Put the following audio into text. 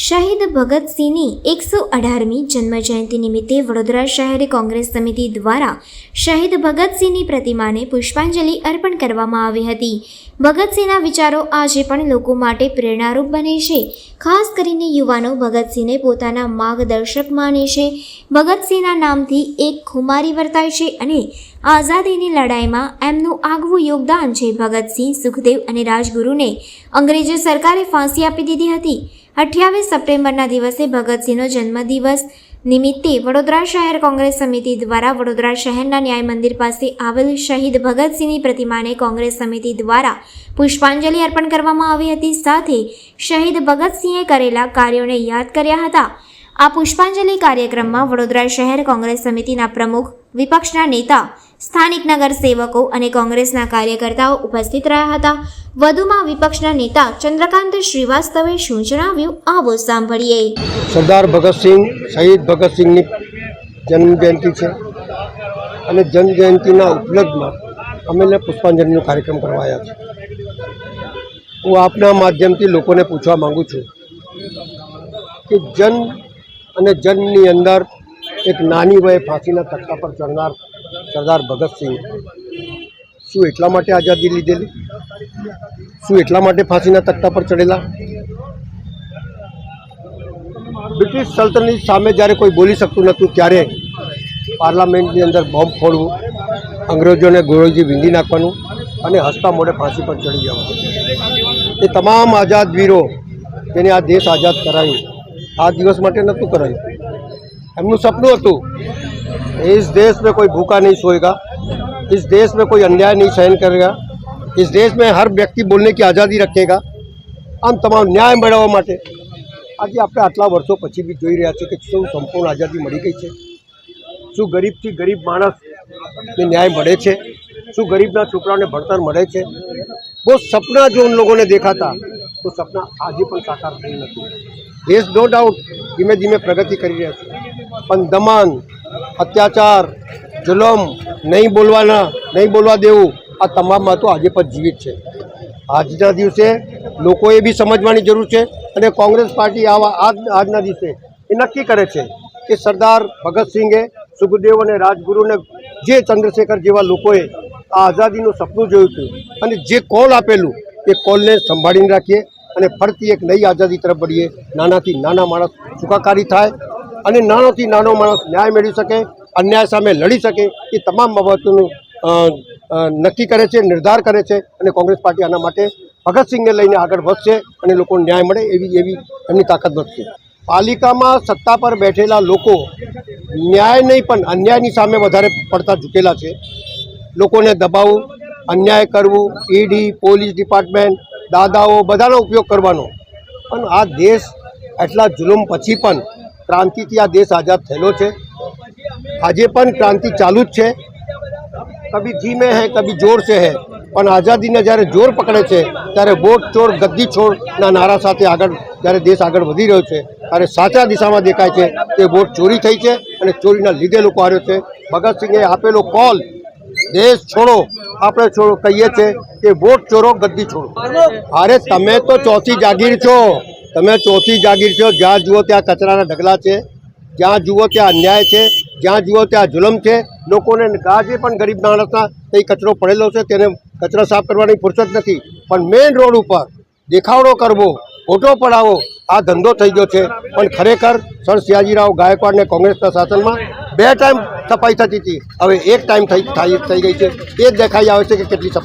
શહીદ ભગતસિંહની 118મી જન્મજયંતિ નિમિત્તે વડોદરા શહેર કોંગ્રેસ સમિતિ દ્વારા શહીદ ભગતસિંહની પ્રતિમાને પુષ્પાંજલિ અર્પણ કરવામાં આવી હતી. ભગતસિંહના વિચારો આજે પણ લોકો માટે પ્રેરણારૂપ બને છે. ખાસ કરીને યુવાનો ભગતસિંહને પોતાના માર્ગદર્શક માને છે. ભગતસિંહના નામથી એક ખુમારી વર્તાય છે અને આઝાદીની લડાઈમાં એમનું આગવું યોગદાન છે. ભગતસિંહ, સુખદેવ અને રાજગુરુને અંગ્રેજી સરકારે ફાંસી આપી દીધી હતી. 28 સપ્ટેમ્બરના દિવસે ભગતસિંહનો જન્મદિવસ નિમિત્તે વડોદરા શહેર કોંગ્રેસ સમિતિ દ્વારા વડોદરા શહેરના ન્યાય મંદિર પાસે આવેલ શહીદ ભગતસિંહની પ્રતિમાને કોંગ્રેસ સમિતિ દ્વારા પુષ્પાંજલિ અર્પણ કરવામાં આવી હતી. સાથે શહીદ ભગતસિંહે કરેલા કાર્યોને યાદ કર્યા હતા. આ પુષ્પાંજલિ કાર્યક્રમમાં વડોદરા શહેર કોંગ્રેસ સમિતિના પ્રમુખ, વિપક્ષના નેતા, સ્થાનિક નગર સેવકો અને કોંગ્રેસના કાર્યકર્તાઓ ઉપસ્થિત રહ્યા હતા. વધુમાં વિપક્ષના નેતા ચંદ્રકાંત શ્રીવાસ્તવે શું જણાવ્યું, આવો સાંભળીએ. સરદાર ભગતસિંહ, શહીદ ભગતસિંહની જન્મજયંતિ છે અને જન્મજયંતિના ઉપલબ્ધમાં અમે પુષ્પાંજલિનો કાર્યક્રમ કરવા આવ્યા છે. હું આપના માધ્યમથી લોકોને પૂછવા માગું છું કે જન્મ અને જન્મની અંદર એક નાની વયે ફાંસીના તખ્તા પર ચડનાર સરદાર ભગતસિંહ શું એટલા માટે આઝાદી લીધેલી? શું એટલા માટે ફાંસીના તખ્તા પર ચડેલા? બ્રિટિશ સલ્તનત સામે જ્યારે કોઈ બોલી શકતું નહોતું ત્યારે પાર્લામેન્ટની અંદર બોમ્બ ફોડવું, અંગ્રેજોને ગોળીથી વીંધી નાખવાનું અને હસતા મોઢે ફાંસી પર ચડી જવાનું. એ તમામ આઝાદ વીરો જેને આ દેશ આઝાદ કરાયું, આ દિવસ માટે નહોતું કરાયું. એમનું સપનું હતું इस देश में कोई भूखा नहीं सोएगा, इस देश में कोई अन्याय नहीं सहन करेगा, इस देश में हर व्यक्ति बोलने की आज़ादी रखेगा. આમ તમામ ન્યાય મેળવવા માટે આજે આપણે આટલા વર્ષો પછી બી જોઈ રહ્યા છીએ કે શું સંપૂર્ણ આઝાદી મળી ગઈ છે? શું ગરીબથી ગરીબ માણસને ન્યાય મળે છે? શું ગરીબના છોકરાઓને ભણતર મળે છે? वो सपना जो उन लोगों ने देखा था वो सपना આજે પણ સાકાર થયું નથી. દેશ નો ડાઉટ ધીમે ધીમે પ્રગતિ કરી રહ્યા છે, પણ દમન, અત્યાચાર, જુલમ, નહીં બોલવા દેવું, આ તમામમાં તો આજે પણ જીવિત છે. આજના દિવસે લોકોએ બી સમજવાની જરૂર છે અને કોંગ્રેસ પાર્ટી આજના દિવસે એ નક્કી કરે છે કે સરદાર ભગતસિંહે, સુખદેવ અને રાજગુરુને જે ચંદ્રશેખર જેવા લોકોએ આ આઝાદીનું સપનું જોયું હતું અને જે કોલ આપેલું એ કોલને સંભાળીને રાખીએ અને ફરતી એક નવી આઝાદી તરફ વળીએ. નાનાથી નાના માણસ સુખાકારી થાય અને નાનોથી નાનો માણસ ન્યાય મેળવી શકે, અન્યાય સામે લડી શકે, એ તમામ બાબતોનું નક્કી કરે છે, નિર્ધાર કરે છે અને કોંગ્રેસ પાર્ટી આના માટે ભગતસિંહને લઈને આગળ વધશે અને લોકોને ન્યાય મળે એવી એમની તાકાત વધશે. પાલિકામાં સત્તા પર બેઠેલા લોકો ન્યાય નહીં પણ અન્યાયની સામે વધારે પડતા ઝૂકેલા છે. લોકોને દબાવવું, અન્યાય કરવું, ઈડી, પોલીસ ડિપાર્ટમેન્ટ, દાદાઓ બધાનો ઉપયોગ કરવાનો. પણ આ દેશ એટલા જુલુમ પછી પણ ક્રાંતિથી આ દેશ આઝાદ થયેલો છે. આજે પણ ક્રાંતિ ચાલુ જ છે. કભી ધીમે હૈ, કભી જોર સે હૈ, પણ આઝાદીને જ્યારે જોર પકડે છે ત્યારે વોટ ચોર ગદ્દી છોડના નારા સાથે આગળ જ્યારે દેશ આગળ વધી રહ્યો છે ત્યારે સાચા દિશામાં દેખાય છે કે વોટ ચોરી થઈ છે અને ચોરીના લીધે લોકો હાર્યો છે. ભગતસિંહે આપેલો કોલ દેશ છોડો, આપણે છોડો કહીએ છીએ કે વોટ ચોરો ગદ્દી છોડો. અરે તમે તો ચોથી જાગીર છો, તમે ચોથી જાગીર છો. જ્યાં જુઓ ત્યાં કચરાના ઢગલા છે, જ્યાં જુઓ ત્યાં અન્યાય છે, જ્યાં જુઓ ત્યાં જુલમ છે. લોકોને ગાજે પણ ગરીબ માણસના કંઈ કચરો પડેલો છે તેને કચરા સાફ કરવાની ફુરસત નથી, પણ મેઇન રોડ ઉપર દેખાવડો કરવો, ફોટો પડાવો, આ ધંધો થઈ ગયો છે. પણ ખરેખર સર સિયાજીરાવ ગાયકવાડને કોંગ્રેસના શાસનમાં 2 ટાઈમ સફાઈ થતી હતી, હવે 1 ટાઈમ થઈ ગઈ છે. એ જ દેખાઈ આવે છે કે કેટલી સફાઈ